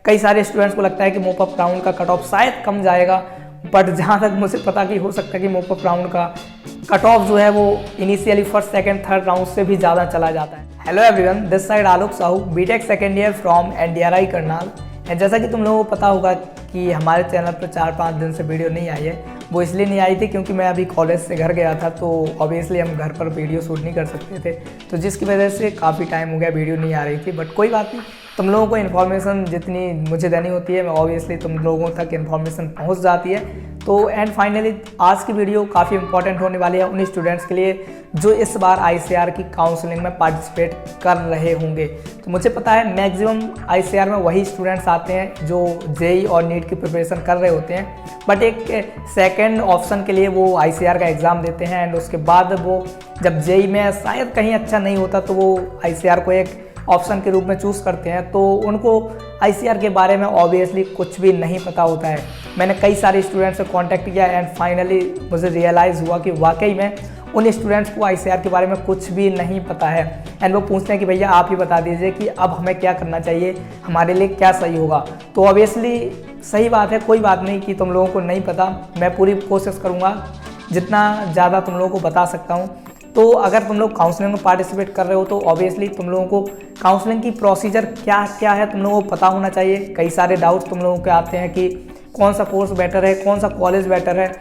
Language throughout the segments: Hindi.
कई सारे स्टूडेंट्स को लगता है कि मोप अप राउंड का कट ऑफ शायद कम जाएगा, बट जहाँ तक मुझे पता कि हो सकता है कि मोप अप राउंड का कट ऑफ जो है वो initially first second third round से भी ज़्यादा चला जाता है। Hello everyone, this side Alok Sahu, BTech second year from NDRI Karnal. And जैसा कि तुम लोगों को पता होगा कि हमारे चैनल पर 4-5 दिन से वीडियो नहीं आई है। वो इसलिए नहीं आई थी क्योंकि मैं अभी कॉलेज से घर गया था, तो ऑब्वियसली हम घर पर वीडियो शूट नहीं कर सकते थे, तो जिसकी वजह से काफ़ी टाइम हो गया वीडियो नहीं आ रही थी। बट कोई बात नहीं, तुम लोगों को इन्फॉर्मेशन जितनी मुझे देनी होती है ऑब्वियसली तुम लोगों तक इन्फॉर्मेशन पहुंच जाती है। तो एंड फाइनली आज की वीडियो काफ़ी इंपॉर्टेंट होने वाली है उन स्टूडेंट्स के लिए जो इस बार आईसीआर की काउंसलिंग में पार्टिसिपेट कर रहे होंगे। तो मुझे पता है मैक्सिमम आईसीआर में वही स्टूडेंट्स आते हैं जो जेई और नीट की प्रिपरेशन कर रहे होते हैं, बट एक सेकेंड ऑप्शन के लिए वो आईसीआर का एग्ज़ाम देते हैं। एंड उसके बाद वो जब जेई में शायद कहीं अच्छा नहीं होता तो वो आईसीआर को एक ऑप्शन के रूप में चूज़ करते हैं। तो उनको आईसीआर के बारे में ऑब्वियसली कुछ भी नहीं पता होता है। मैंने कई सारे स्टूडेंट्स से कांटेक्ट किया एंड फाइनली मुझे रियलाइज़ हुआ कि वाकई में उन स्टूडेंट्स को आईसीआर के बारे में कुछ भी नहीं पता है। एंड वो पूछते हैं कि भैया आप ही बता दीजिए कि अब हमें क्या करना चाहिए, हमारे लिए क्या सही होगा। तो ऑब्वियसली सही बात है, कोई बात नहीं कि तुम लोगों को नहीं पता, मैं पूरी कोशिश करूँगा जितना ज़्यादा तुम लोगों को बता सकता हूँ। तो अगर तुम लोग काउंसलिंग में पार्टिसिपेट कर रहे हो तो ऑब्वियसली तुम लोगों को काउंसलिंग की प्रोसीजर क्या क्या है तुम लोगों को पता होना चाहिए। कई सारे डाउट्स तुम लोगों के आते हैं कि कौन सा कोर्स बेटर है, कौन सा कॉलेज बेटर है।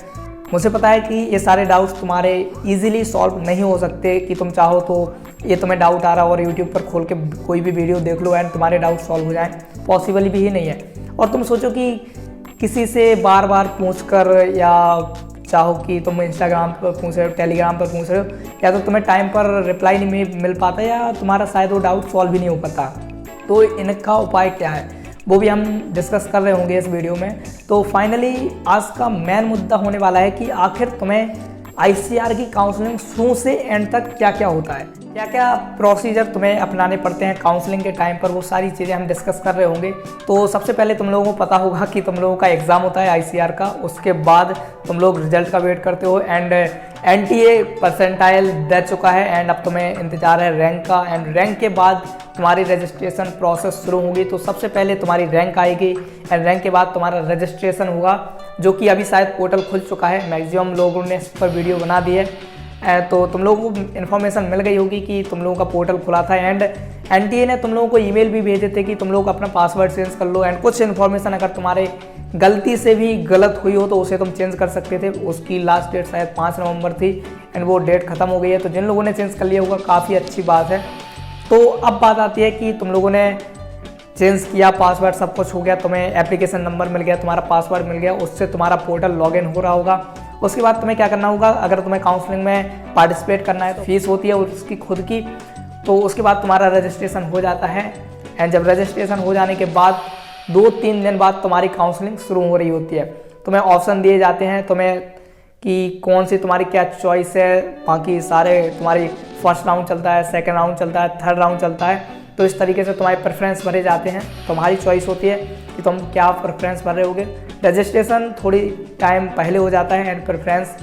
मुझे पता है कि ये सारे डाउट्स तुम्हारे इजीली सॉल्व नहीं हो सकते कि तुम चाहो तो ये तुम्हें डाउट आ रहा हो और यूट्यूब पर खोल के कोई भी वीडियो देख लो एंड तुम्हारे डाउट सॉल्व हो जाए, पॉसिबल भी ही नहीं है। और तुम सोचो कि किसी से बार बार पूछ कर, या चाहो कि तुम इंस्टाग्राम पर पूछ रहे हो, टेलीग्राम पर पूछ रहे हो, या तो तुम्हें टाइम पर रिप्लाई नहीं मिल पाता या तुम्हारा शायद वो डाउट सॉल्व भी नहीं हो पाता। तो इनका उपाय क्या है वो भी हम डिस्कस कर रहे होंगे इस वीडियो में। तो फाइनली आज का मेन मुद्दा होने वाला है कि आखिर तुम्हें आईसीआर की काउंसलिंग शुरू से एंड तक क्या क्या होता है, क्या क्या प्रोसीजर तुम्हें अपनाने पड़ते हैं काउंसलिंग के टाइम पर, वो सारी चीज़ें हम डिस्कस कर रहे होंगे। तो सबसे पहले तुम लोगों को पता होगा कि तुम लोगों का एग्ज़ाम होता है आईसीआर का, उसके बाद तुम लोग रिजल्ट का वेट करते हो एंड एनटीए परसेंटाइल दे चुका है एंड अब तुम्हें इंतजार है रैंक का। एंड रैंक के बाद तुम्हारी रजिस्ट्रेशन प्रोसेस शुरू होगी। तो सबसे पहले तुम्हारी रैंक आएगी एंड रैंक के बाद तुम्हारा रजिस्ट्रेशन होगा, जो कि अभी शायद पोर्टल खुल चुका है। मैक्सिमम लोगों ने इस पर वीडियो बना दी है, तो तुम लोगों को इन्फॉर्मेशन मिल गई होगी कि तुम लोगों का पोर्टल खुला था। एंड एनटीए ने तुम लोगों को ईमेल भी भेजे थे कि तुम लोग अपना पासवर्ड चेंज कर लो एंड कुछ इन्फॉर्मेशन अगर तुम्हारे गलती से भी गलत हुई हो तो उसे तुम चेंज कर सकते थे। उसकी लास्ट डेट शायद 5 नवंबर थी एंड वो डेट ख़त्म हो गई है। तो जिन लोगों ने चेंज कर लिया होगा काफ़ी अच्छी बात है। तो अब बात आती है कि तुम लोगों ने चेंज किया, पासवर्ड सब कुछ हो गया, तुम्हें एप्लीकेशन नंबर मिल गया, तुम्हारा पासवर्ड मिल गया, उससे तुम्हारा पोर्टल लॉगिन हो रहा होगा। उसके बाद तुम्हें क्या करना होगा, अगर तुम्हें काउंसलिंग में पार्टिसिपेट करना है तो फीस होती है उसकी खुद की। तो उसके बाद तुम्हारा रजिस्ट्रेशन हो जाता है एंड जब रजिस्ट्रेशन हो जाने के बाद 2-3 दिन बाद तुम्हारी काउंसलिंग शुरू हो रही होती है। तुम्हें ऑप्शन दिए जाते हैं तुम्हें कि कौन सी तुम्हारी क्या चॉइस है। बाकी सारे तुम्हारी फर्स्ट राउंड चलता है, सेकेंड राउंड चलता है, थर्ड राउंड चलता है। तो इस तरीके से तुम्हारे प्रेफरेंस भरे जाते हैं, तुम्हारी चॉइस होती है कि तुम क्या प्रेफरेंस भर रहे होगे। रजिस्ट्रेशन थोड़ी टाइम पहले हो जाता है एंड प्रेफरेंस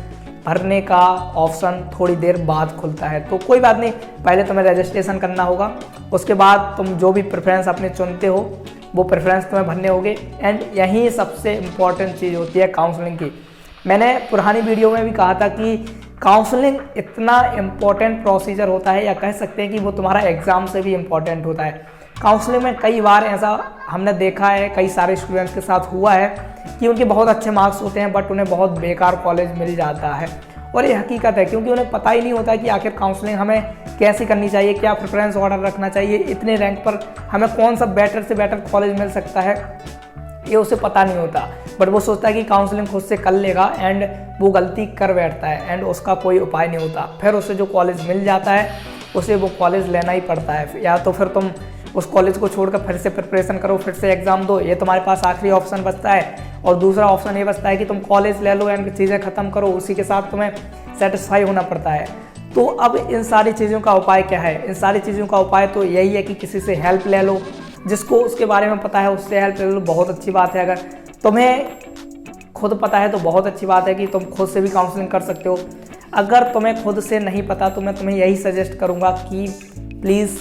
भरने का ऑप्शन थोड़ी देर बाद खुलता है। तो कोई बात नहीं, पहले तुम्हें रजिस्ट्रेशन करना होगा, उसके बाद तुम जो भी प्रेफरेंस अपने चुनते हो वो प्रेफरेंस तुम्हें भरने होंगे। एंड यही सबसे इम्पॉर्टेंट चीज़ होती है काउंसलिंग की। मैंने पुरानी वीडियो में भी कहा था कि काउंसलिंग इतना इम्पॉर्टेंट प्रोसीजर होता है, या कह सकते हैं कि वो तुम्हारा एग्ज़ाम से भी इम्पॉर्टेंट होता है। काउंसलिंग में कई बार ऐसा हमने देखा है, कई सारे स्टूडेंट्स के साथ हुआ है कि उनके बहुत अच्छे मार्क्स होते हैं बट उन्हें बहुत बेकार कॉलेज मिल जाता है। और ये हकीकत है क्योंकि उन्हें पता ही नहीं होता कि आखिर काउंसलिंग हमें कैसे करनी चाहिए, क्या प्रेफरेंस ऑर्डर रखना चाहिए, इतने रैंक पर हमें कौन सा बेटर से बेटर कॉलेज मिल सकता है, ये उसे पता नहीं होता। बट वो सोचता है कि काउंसलिंग खुद से कर लेगा एंड वो गलती कर बैठता है एंड उसका कोई उपाय नहीं होता। फिर उसे जो कॉलेज मिल जाता है उसे वो कॉलेज लेना ही पड़ता है, या तो फिर तुम उस कॉलेज को छोड़कर फिर से प्रिपरेशन करो, फिर से एग्ज़ाम दो, ये तुम्हारे पास आखिरी ऑप्शन बचता है। और दूसरा ऑप्शन ये बचता है कि तुम कॉलेज ले लो एंड चीज़ें ख़त्म करो, उसी के साथ तुम्हें सेटिस्फाई होना पड़ता है। तो अब इन सारी चीज़ों का उपाय क्या है? इन सारी चीज़ों का उपाय तो यही है कि किसी से हेल्प ले लो, जिसको उसके बारे में पता है उससे हेल्प ले लो, बहुत अच्छी बात है। अगर तुम्हें खुद पता है तो बहुत अच्छी बात है कि तुम खुद से भी काउंसलिंग कर सकते हो। अगर तुम्हें खुद से नहीं पता तो मैं तुम्हें यही सजेस्ट करूँगा कि प्लीज़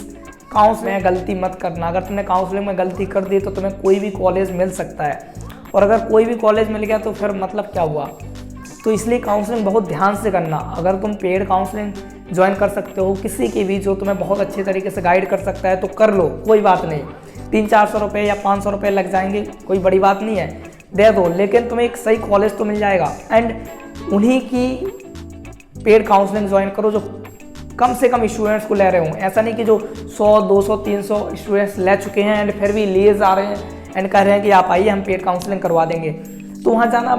काउंसलिंग में गलती मत करना। अगर तुमने काउंसलिंग में गलती कर दी तो तुम्हें कोई भी कॉलेज मिल सकता है, और अगर कोई भी कॉलेज मिल गया तो फिर मतलब क्या हुआ। तो इसलिए काउंसलिंग बहुत ध्यान से करना। अगर तुम पेड काउंसलिंग ज्वाइन कर सकते हो किसी की भी जो तुम्हें बहुत अच्छे तरीके से गाइड कर सकता है तो कर लो, कोई बात नहीं। 300-400 रुपये या 500 रुपये लग जाएंगे, कोई बड़ी बात नहीं है, दे दो, लेकिन तुम्हें एक सही कॉलेज तो मिल जाएगा। एंड उन्हीं की पेड काउंसलिंग ज्वाइन करो जो कम से कम स्टूडेंट्स को ले रहे हो। ऐसा नहीं कि जो 100, 200, 300 स्टूडेंट्स ले चुके हैं एंड फिर भी लिए जा रहे हैं एंड कह रहे हैं कि आप आइए हम पेड काउंसलिंग करवा देंगे। तो वहाँ जाना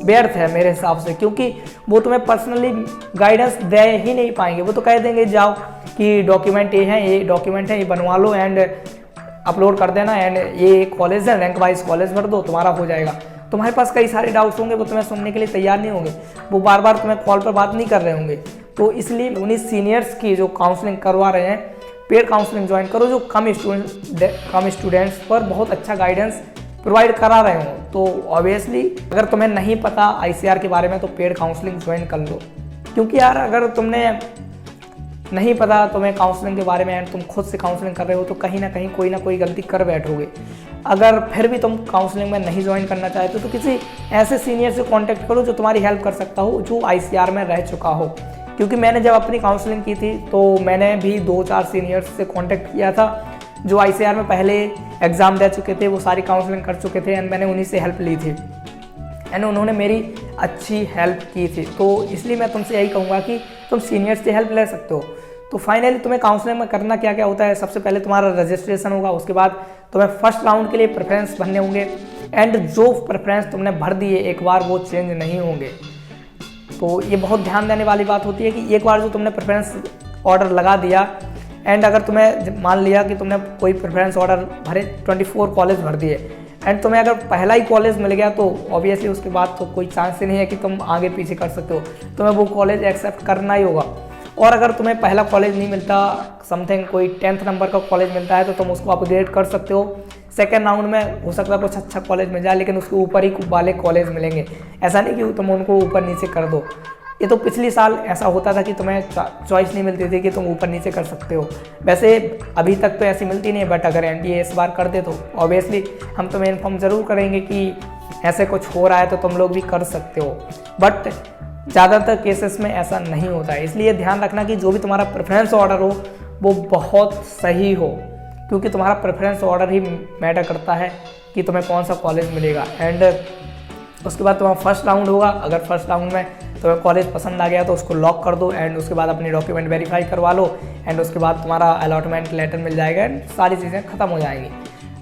व्यर्थ है मेरे हिसाब से, क्योंकि वो तुम्हें पर्सनली गाइडेंस दे ही नहीं पाएंगे। वो तो कह देंगे जाओ कि डॉक्यूमेंट ये है, ये डॉक्यूमेंट है, ये बनवा लो एंड अपलोड कर देना, एंड ये कॉलेज है, रैंक वाइज कॉलेज भर दो, तुम्हारा हो जाएगा। तुम्हारे पास कई सारे डाउट्स होंगे, वो तुम्हें सुनने के लिए तैयार नहीं होंगे, वो बार बार तुम्हें कॉल पर बात नहीं कर रहे होंगे। तो इसलिए उन्हीं सीनियर्स की जो काउंसलिंग करवा रहे हैं पेड काउंसलिंग ज्वाइन करो, जो कम स्टूडेंट्स पर बहुत अच्छा गाइडेंस प्रोवाइड करा रहे हो। तो ऑब्वियसली अगर तुम्हें नहीं पता ICAR के बारे में तो पेड काउंसलिंग ज्वाइन कर लो, क्योंकि यार अगर तुमने नहीं पता तुम्हें काउंसलिंग के बारे में एंड तुम खुद से काउंसलिंग कर रहे हो तो कहीं ना कहीं कोई ना कोई गलती कर बैठोगे। अगर फिर भी तुम काउंसलिंग में नहीं ज्वाइन करना चाहते तो किसी ऐसे सीनियर से कांटेक्ट करो जो तुम्हारी हेल्प कर सकता हो, जो ICAR में रह चुका हो। क्योंकि मैंने जब अपनी काउंसलिंग की थी तो मैंने भी 2-4 सीनियर्स से कांटेक्ट किया था जो ICAR में पहले एग्ज़ाम दे चुके थे, वो सारी काउंसलिंग कर चुके थे एंड मैंने उन्हीं से हेल्प ली थी एंड उन्होंने मेरी अच्छी हेल्प की थी। तो इसलिए मैं तुमसे यही कहूँगा कि तुम सीनियर्स से हेल्प ले सकते हो। तो फाइनली तुम्हें काउंसलिंग में करना क्या क्या होता है, सबसे पहले तुम्हारा रजिस्ट्रेशन होगा, उसके बाद तुम्हें फर्स्ट राउंड के लिए प्रेफरेंस भरने होंगे एंड जो प्रेफरेंस तुमने भर दिए एक बार वो चेंज नहीं होंगे। तो ये बहुत ध्यान देने वाली बात होती है कि एक बार जो तुमने प्रेफरेंस ऑर्डर लगा दिया एंड अगर तुम्हें मान लिया कि तुमने कोई प्रेफरेंस ऑर्डर भरे, 24 कॉलेज भर दिए एंड तुम्हें अगर पहला ही कॉलेज मिल गया तो ऑब्वियसली उसके बाद तो कोई चांस ही नहीं है कि तुम आगे पीछे कर सकते हो, तुम्हें वो कॉलेज एक्सेप्ट करना ही होगा। और अगर तुम्हें पहला कॉलेज नहीं मिलता, समथिंग कोई 10th नंबर का कॉलेज मिलता है तो तुम उसको अपग्रेड कर सकते हो। सेकेंड राउंड में हो सकता है कुछ अच्छा कॉलेज मिल जाए लेकिन उसके ऊपर ही वाले कॉलेज मिलेंगे, ऐसा नहीं कि तुम उनको ऊपर नीचे कर दो। ये तो पिछले साल ऐसा होता था कि तुम्हें चॉइस नहीं मिलती थी कि तुम ऊपर नीचे कर सकते हो। वैसे अभी तक तो ऐसी मिलती नहीं है, बट अगर NTA इस बार कर दे तो ऑब्वियसली हम तुम्हें इन्फॉर्म ज़रूर करेंगे कि ऐसे कुछ हो रहा है तो तुम लोग भी कर सकते हो। बट ज़्यादातर केसेस में ऐसा नहीं होता है, इसलिए ध्यान रखना कि जो भी तुम्हारा प्रेफरेंस ऑर्डर हो वो बहुत सही हो, क्योंकि तुम्हारा प्रेफरेंस ऑर्डर ही मैटर करता है कि तुम्हें कौन सा कॉलेज मिलेगा। एंड उसके बाद तुम्हारा फर्स्ट राउंड होगा। अगर फर्स्ट राउंड में तुम्हें कॉलेज पसंद आ गया तो उसको लॉक कर दो एंड उसके बाद अपने डॉक्यूमेंट वेरीफाई करवा लो एंड उसके बाद तुम्हारा अलॉटमेंट लेटर मिल जाएगा एंड सारी चीज़ें ख़त्म हो जाएंगी।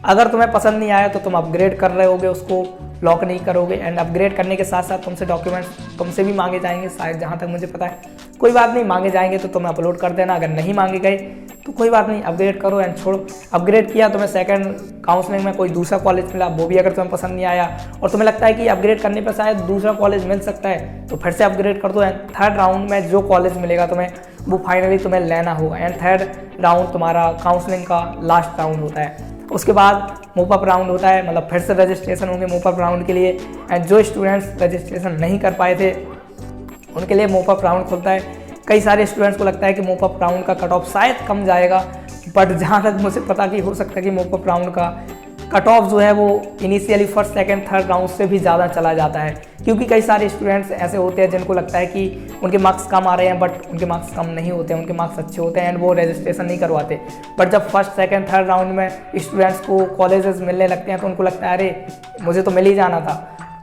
अगर तुम्हें पसंद नहीं आया तो तुम अपग्रेड कर रहे होगे, उसको लॉक नहीं करोगे एंड अपग्रेड करने के साथ साथ तुमसे डॉक्यूमेंट्स तुमसे भी मांगे जाएंगे, शायद जहाँ तक मुझे पता है। कोई बात नहीं, मांगे जाएंगे तो तुम अपलोड कर देना, अगर नहीं मांगे गए तो कोई बात नहीं, अपग्रेड करो एंड छोड़ो। अपग्रेड किया, तुम्हें सेकंड काउंसलिंग में कोई दूसरा कॉलेज मिला, वो भी अगर तुम्हें पसंद नहीं आया और तुम्हें लगता है कि अपग्रेड करने पर शायद दूसरा कॉलेज मिल सकता है तो फिर से अपग्रेड कर दो एंड थर्ड राउंड में जो कॉलेज मिलेगा तुम्हें वो फाइनली तुम्हें लेना होगा। एंड थर्ड राउंड तुम्हारा काउंसलिंग का लास्ट राउंड होता है। उसके बाद मूव अप राउंड होता है, मतलब फिर से रजिस्ट्रेशन होंगे मूव अप राउंड के लिए एंड जो स्टूडेंट्स रजिस्ट्रेशन नहीं कर पाए थे उनके लिए मूव अप राउंड खुलता है। कई सारे स्टूडेंट्स को लगता है कि मूव अप राउंड का कट ऑफ शायद कम जाएगा, बट जहाँ तक मुझे पता कि हो सकता है कि मूव अप राउंड का कट ऑफ जो है वो initially first second third round से भी ज़्यादा चला जाता है, क्योंकि कई सारे स्टूडेंट्स ऐसे होते हैं जिनको लगता है कि उनके मार्क्स कम आ रहे हैं, बट उनके मार्क्स कम नहीं होते, उनके मार्क्स अच्छे होते हैं एंड वो रजिस्ट्रेशन नहीं करवाते। बट जब फर्स्ट सेकंड थर्ड राउंड में स्टूडेंट्स को कॉलेजेस मिलने लगते हैं तो उनको लगता है अरे मुझे तो मिल ही जाना था,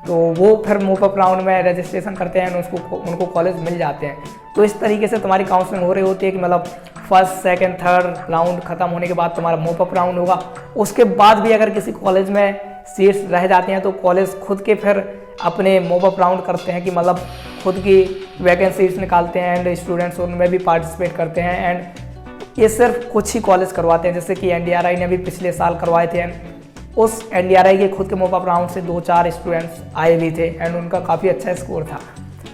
तो वो फिर मूव अप राउंड में रजिस्ट्रेशन करते हैं उनको कॉलेज मिल जाते हैं। तो इस तरीके से तुम्हारी काउंसलिंग हो रही होती है कि मतलब फर्स्ट सेकंड थर्ड राउंड खत्म होने के बाद तुम्हारा मूव अप राउंड होगा। उसके बाद भी अगर किसी कॉलेज में सीट्स रह जाती हैं तो कॉलेज खुद के फिर अपने मूव अप राउंड करते हैं कि मतलब खुद की वैकेंसीज निकालते हैं एंड स्टूडेंट्स उनमें भी पार्टिसिपेट करते हैं। एंड ये सिर्फ कुछ ही कॉलेज करवाते हैं, जैसे कि NDRI ने भी पिछले साल करवाए थे एंड उस NDRI के खुद के मूव अप राउंड से 2-4 स्टूडेंट्स आए भी थे एंड उनका काफ़ी अच्छा स्कोर था।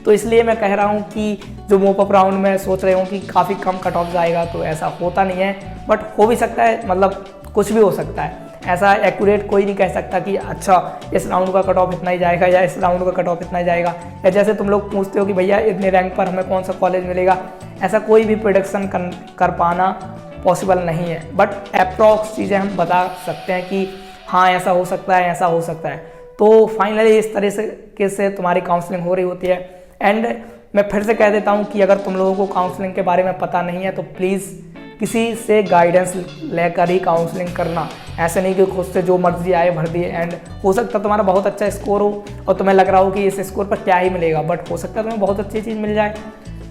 तो इसलिए मैं कह रहा हूँ कि जो मूव अप राउंड में सोच रहे हो कि काफ़ी कम कट ऑफ जाएगा, तो ऐसा होता नहीं है, बट हो भी सकता है, मतलब कुछ भी हो सकता है। ऐसा एक्यूरेट कोई नहीं कह सकता कि अच्छा इस राउंड का कट ऑफ इतना ही जाएगा या इस राउंड का कट ऑफ इतना ही जाएगा, या जैसे तुम लोग पूछते हो कि भैया इतने रैंक पर हमें कौन सा कॉलेज मिलेगा, ऐसा कोई भी प्रोडिक्शन कर पाना पॉसिबल नहीं है, बट अप्रॉक्स चीज़ें हम बता सकते हैं कि हाँ ऐसा हो सकता है, ऐसा हो सकता है। तो फाइनली इस तरह से तुम्हारी काउंसलिंग हो रही होती है। एंड मैं फिर से कह देता हूँ कि अगर तुम लोगों को काउंसलिंग के बारे में पता नहीं है तो प्लीज़ किसी से गाइडेंस लेकर ही काउंसलिंग करना। ऐसे नहीं कि खुद से जो मर्जी आए भर दिए। एंड हो सकता है तुम्हारा बहुत अच्छा स्कोर हो और तुम्हें लग रहा हो कि इस स्कोर पर क्या ही मिलेगा, बट हो सकता है तुम्हें बहुत अच्छी चीज़ मिल जाए।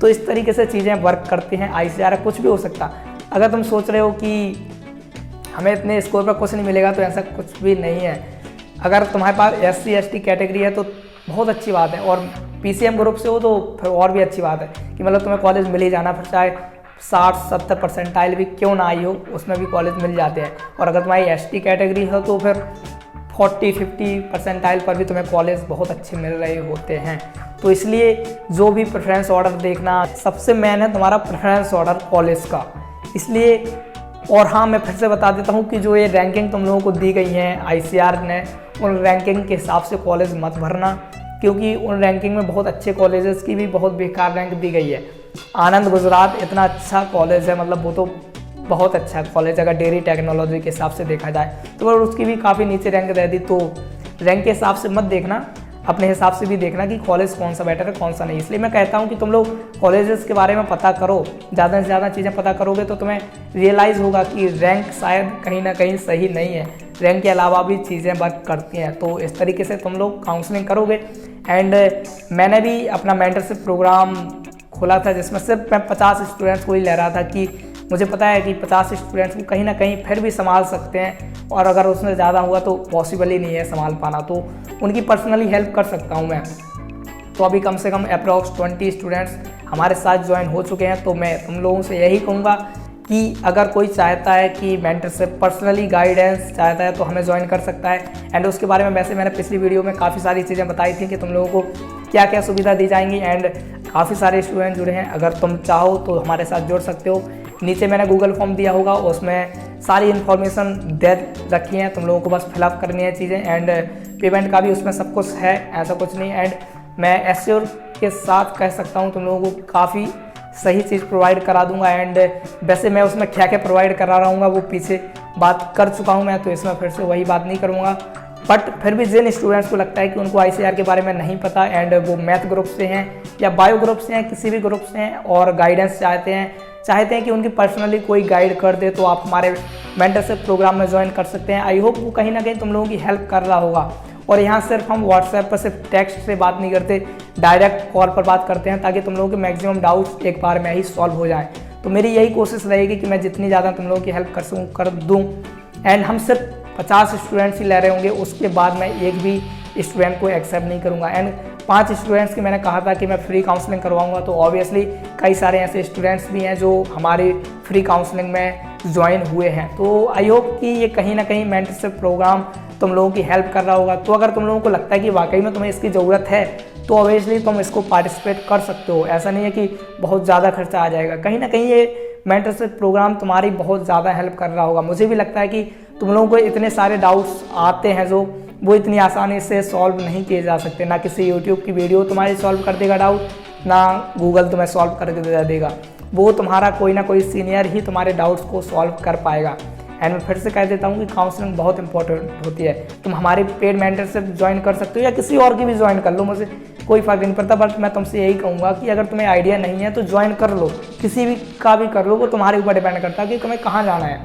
तो इस तरीके से चीज़ें वर्क करती हैं। ICR कुछ भी हो सकता। अगर तुम सोच रहे हो कि हमें इतने स्कोर पर कुछ नहीं मिलेगा, तो ऐसा कुछ भी नहीं है। अगर तुम्हारे पास SC ST कैटेगरी है तो बहुत अच्छी बात है, और PCM ग्रुप से हो तो फिर और भी अच्छी बात है कि मतलब तुम्हें कॉलेज मिल ही जाना, फिर चाहे 60-70 परसेंटाइल भी क्यों ना आई हो उसमें भी कॉलेज मिल जाते हैं। और अगर तुम्हारी ST कैटेगरी हो तो फिर 40-50 परसेंटाइल पर भी तुम्हें कॉलेज बहुत अच्छे मिल रहे होते हैं। तो इसलिए जो भी प्रेफरेंस ऑर्डर देखना, सबसे मेन है तुम्हारा प्रेफरेंस ऑर्डर कॉलेज का। इसलिए और हाँ, मैं फिर से बता देता हूँ कि जो ये रैंकिंग तुम लोगों को दी गई हैं ICR ने, उन रैंकिंग के हिसाब से कॉलेज मत भरना, क्योंकि उन रैंकिंग में बहुत अच्छे कॉलेजेस की भी बहुत बेकार रैंक दी गई है। आनंद गुजरात इतना अच्छा कॉलेज है, मतलब वो तो बहुत अच्छा कॉलेज अगर डेयरी टेक्नोलॉजी के हिसाब से देखा जाए तो, पर उसकी भी काफ़ी नीचे रैंक दे दी। तो रैंक के हिसाब से मत देखना, अपने हिसाब से भी देखना कि कॉलेज कौन सा बेटर है कौन सा नहीं। इसलिए मैं कहता हूँ कि तुम लोग कॉलेजेस के बारे में पता करो, ज़्यादा से ज़्यादा चीज़ें पता करोगे तो तुम्हें रियलाइज़ होगा कि रैंक शायद कहीं ना कहीं सही नहीं है, रैंक के अलावा भी चीज़ें वर्क करती हैं। तो इस तरीके से तुम लोग काउंसलिंग करोगे। एंड मैंने भी अपना मेंटरशिप प्रोग्राम खोला था जिसमें सिर्फ मैं 50 स्टूडेंट्स को ही ले रहा था, कि मुझे पता है कि 50 स्टूडेंट्स को कहीं ना कहीं फिर भी संभाल सकते हैं, और अगर उसमें ज़्यादा हुआ तो पॉसिबल ही नहीं है संभाल पाना, तो उनकी पर्सनली हेल्प कर सकता हूँ मैं। तो अभी कम से कम अप्रॉक्स 20 स्टूडेंट्स हमारे साथ ज्वाइन हो चुके हैं। तो मैं तुम लोगों से यही कहूँगा कि अगर कोई चाहता है कि मेंटरशिप पर्सनली गाइडेंस चाहता है तो हमें ज्वाइन कर सकता है। एंड उसके बारे में वैसे मैंने पिछली वीडियो में काफ़ी सारी चीज़ें बताई थी कि तुम लोगों को क्या क्या सुविधा दी जाएंगी। एंड काफ़ी सारे स्टूडेंट जुड़े हैं, अगर तुम चाहो तो हमारे साथ जुड़ सकते हो। नीचे मैंने गूगल फॉर्म दिया होगा, उसमें सारी इन्फॉर्मेशन दे रखी है, तुम लोगों को बस फिलअप करनी है चीज़ें। एंड पेमेंट का भी उसमें सब कुछ है, ऐसा कुछ नहीं। एंड मैं एश्योर के साथ कह सकता हूँ तुम लोगों को काफ़ी सही चीज़ प्रोवाइड करा दूंगा। एंड वैसे मैं उसमें क्या क्या प्रोवाइड करा रहा हूँ वो पीछे बात कर चुका हूँ मैं, तो इसमें फिर से वही बात नहीं करूँगा। बट फिर भी जिन स्टूडेंट्स को लगता है कि उनको ICR के बारे में नहीं पता, एंड वो मैथ ग्रुप से हैं या बायो ग्रुप से हैं, किसी भी ग्रुप से हैं, और गाइडेंस चाहते हैं कि उनकी पर्सनली कोई गाइड कर दे, तो आप हमारे मेंटरशिप प्रोग्राम में ज्वाइन कर सकते हैं। आई होप वो कहीं ना कहीं तुम लोगों की हेल्प कर रहा होगा। और यहाँ सिर्फ हम व्हाट्सएप पर सिर्फ टेक्स्ट से बात नहीं करते, डायरेक्ट कॉल पर बात करते हैं, ताकि तुम लोगों के मैक्सिमम डाउट्स एक बार में ही सॉल्व हो जाएं। तो मेरी यही कोशिश रहेगी कि मैं जितनी ज़्यादा तुम लोगों की हेल्प कर सकूँ कर दूँ। एंड हम सिर्फ 50 स्टूडेंट्स ही ले रहे होंगे, उसके बाद मैं एक भी स्टूडेंट को एक्सेप्ट नहीं करूँगा। एंड 5 स्टूडेंट्स की मैंने कहा था कि मैं फ्री काउंसलिंग करवाऊंगा, तो ऑब्वियसली कई सारे ऐसे स्टूडेंट्स भी हैं जो हमारी फ्री काउंसलिंग में ज्वाइन हुए हैं। तो आई होप कि ये कहीं ना कहीं मेंटरशिप प्रोग्राम तुम लोगों की हेल्प कर रहा होगा। तो अगर तुम लोगों को लगता है कि वाकई में तुम्हें इसकी ज़रूरत है तो ऑब्वियसली तुम इसको पार्टिसिपेट कर सकते हो। ऐसा नहीं है कि बहुत ज़्यादा खर्चा आ जाएगा, कहीं ना कहीं ये मेंटरशिप प्रोग्राम तुम्हारी बहुत ज़्यादा हेल्प कर रहा होगा। मुझे भी लगता है कि तुम लोगों को इतने सारे डाउट्स आते हैं जो वो इतनी आसानी से सॉल्व नहीं किए जा सकते। ना किसी यूट्यूब की वीडियो तुम्हारी सॉल्व कर देगा डाउट, ना गूगल तुम्हें सॉल्व करके दे देगा, वो तुम्हारा कोई ना कोई सीनियर ही तुम्हारे डाउट्स को सॉल्व कर पाएगा। एंड मैं फिर से कह देता हूँ कि काउंसलिंग बहुत इंपॉर्टेंट होती है। तुम हमारी पेड मेंटरशिप ज्वाइन कर सकते हो या किसी और की भी ज्वाइन कर लो, मुझे कोई फ़र्क नहीं पड़ता। बट मैं तुमसे यही कहूँगा कि अगर तुम्हें आइडिया नहीं है तो ज्वाइन कर लो, किसी भी का भी कर लो, वो तुम्हारे ऊपर डिपेंड करता है कि तुम्हें कहाँ जाना है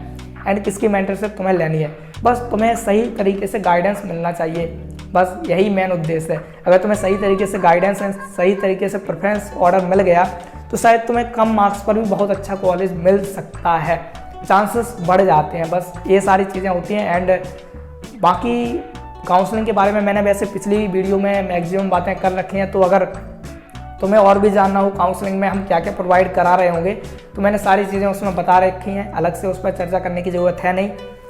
एंड किसकी मेंटरशिप तुम्हें लेनी है। बस तुम्हें सही तरीके से गाइडेंस मिलना चाहिए, बस यही मेन उद्देश्य है। अगर तुम्हें सही तरीके से गाइडेंस एंड सही तरीके से प्रेफरेंस ऑर्डर मिल गया तो शायद तुम्हें कम मार्क्स पर भी बहुत अच्छा कॉलेज मिल सकता है, चांसेस बढ़ जाते हैं। बस ये सारी चीज़ें होती हैं। एंड बाकी काउंसलिंग के बारे में मैंने वैसे पिछली वीडियो में मैक्सिमम बातें कर रखी हैं, तो अगर तुम्हें और भी जानना हो काउंसलिंग में हम क्या क्या प्रोवाइड करा रहे होंगे तो मैंने सारी चीज़ें उसमें बता रखी हैं, अलग से उस पर चर्चा करने की ज़रूरत है नहीं।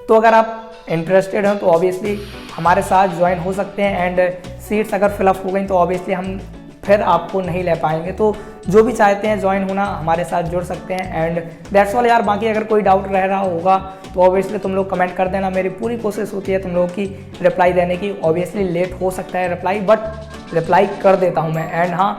तो अगर आप इंटरेस्टेड हो तो ऑब्वियसली हमारे साथ ज्वाइन हो सकते हैं। एंड सीट्स अगर फिलअप हो गई तो ऑब्वियसली हम फिर आपको नहीं ले पाएंगे। तो जो भी चाहते हैं ज्वाइन होना हमारे साथ जुड़ सकते हैं। एंड दैट्स ऑल यार। बाकी अगर कोई डाउट रह रहा होगा तो ऑब्वियसली तुम लोग कमेंट कर देना, मेरी पूरी कोशिश होती है तुम लोगों की रिप्लाई देने की। ऑब्वियसली लेट हो सकता है रिप्लाई, बट रिप्लाई कर देता हूँ मैं। एंड हाँ,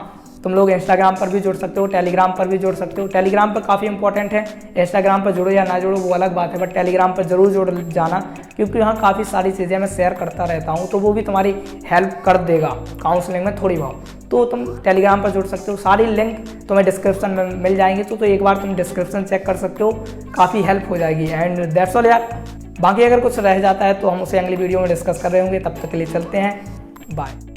तुम लोग इंस्टाग्राम पर भी जुड़ सकते हो, टेलीग्राम पर भी जुड़ सकते हो। टेलीग्राम पर काफ़ी इंपॉर्टेंट है, इंस्टाग्राम पर जुड़ो या ना जुड़ो वो अलग बात है, बट टेलीग्राम पर जरूर जुड़ जाना, क्योंकि यहाँ काफ़ी सारी चीज़ें मैं शेयर करता रहता हूँ, तो वो भी तुम्हारी हेल्प कर देगा काउंसलिंग में थोड़ी बहुत। तो तुम टेलीग्राम पर जुड़ सकते हो, सारी लिंक तुम्हें डिस्क्रिप्शन में मिल जाएंगी, तो एक बार तुम डिस्क्रिप्शन चेक कर सकते हो, काफ़ी हेल्प हो जाएगी। एंड दैट्स ऑल यार, बाकी अगर कुछ रह जाता है तो हम उसे अगली वीडियो में डिस्कस कर रहे होंगे। तब तक के लिए चलते हैं, बाय।